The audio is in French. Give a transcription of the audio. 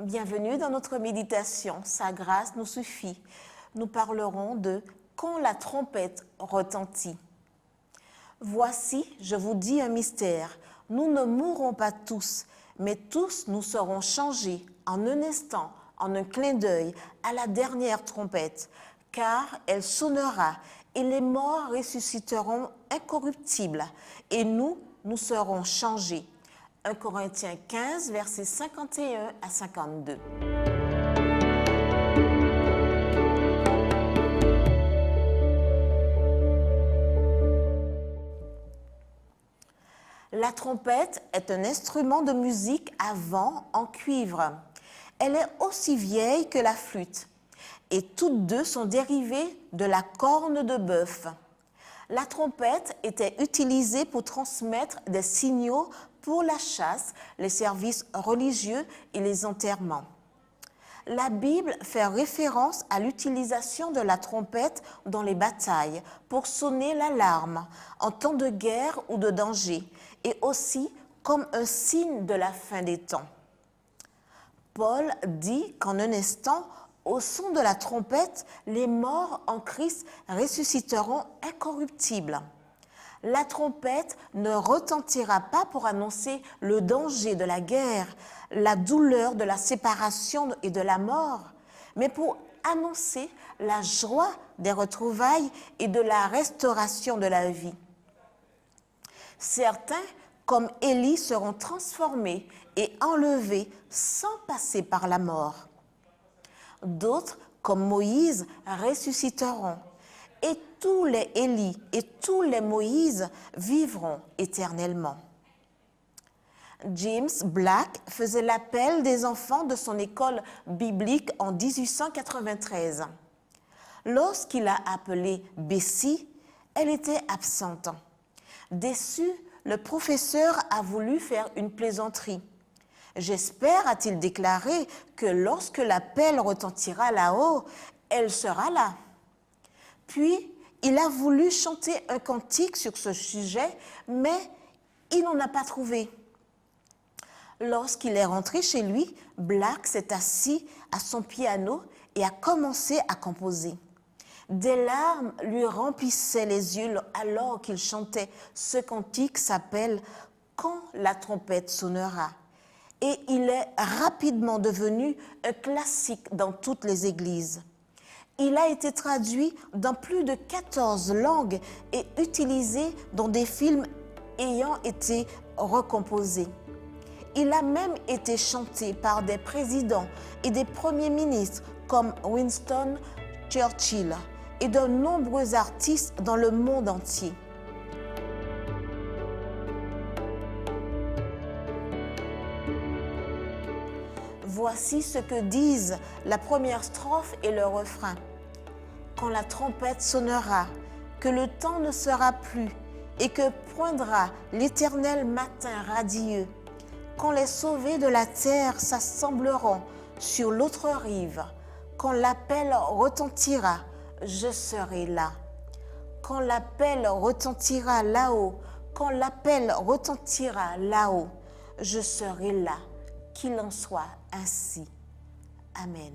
Bienvenue dans notre méditation. Sa grâce nous suffit. Nous parlerons de « Quand la trompette retentit ». Voici, je vous dis un mystère. Nous ne mourrons pas tous, mais tous nous serons changés en un instant, en un clin d'œil, à la dernière trompette, car elle sonnera et les morts ressusciteront incorruptibles et nous serons changés. 1 Corinthiens 15, versets 51 à 52. La trompette est un instrument de musique à vent en cuivre. Elle est aussi vieille que la flûte et toutes deux sont dérivées de la corne de bœuf. La trompette était utilisée pour transmettre des signaux pour la chasse, les services religieux et les enterrements. La Bible fait référence à l'utilisation de la trompette dans les batailles pour sonner l'alarme en temps de guerre ou de danger et aussi comme un signe de la fin des temps. Paul dit qu'en un instant, au son de la trompette, les morts en Christ ressusciteront incorruptibles. La trompette ne retentira pas pour annoncer le danger de la guerre, la douleur de la séparation et de la mort, mais pour annoncer la joie des retrouvailles et de la restauration de la vie. Certains, comme Élie, seront transformés et enlevés sans passer par la mort. D'autres, comme Moïse, ressusciteront. Et tous les Élie et tous les Moïse vivront éternellement. James Black faisait l'appel des enfants de son école biblique en 1893. Lorsqu'il a appelé Bessie, elle était absente. Déçu, le professeur a voulu faire une plaisanterie. « J'espère, a-t-il déclaré, que lorsque l'appel retentira là-haut, elle sera là. » Puis, il a voulu chanter un cantique sur ce sujet, mais il n'en a pas trouvé. Lorsqu'il est rentré chez lui, Black s'est assis à son piano et a commencé à composer. Des larmes lui remplissaient les yeux alors qu'il chantait. Ce cantique s'appelle « Quand la trompette sonnera ». Et il est rapidement devenu un classique dans toutes les églises. Il a été traduit dans plus de 14 langues et utilisé dans des films ayant été recomposés. Il a même été chanté par des présidents et des premiers ministres comme Winston Churchill et de nombreux artistes dans le monde entier. Voici ce que disent la première strophe et le refrain. Quand la trompette sonnera, que le temps ne sera plus et que poindra l'éternel matin radieux, quand les sauvés de la terre s'assembleront sur l'autre rive, quand l'appel retentira, je serai là. Quand l'appel retentira là-haut, quand l'appel retentira là-haut, je serai là. Qu'il en soit ainsi. Amen.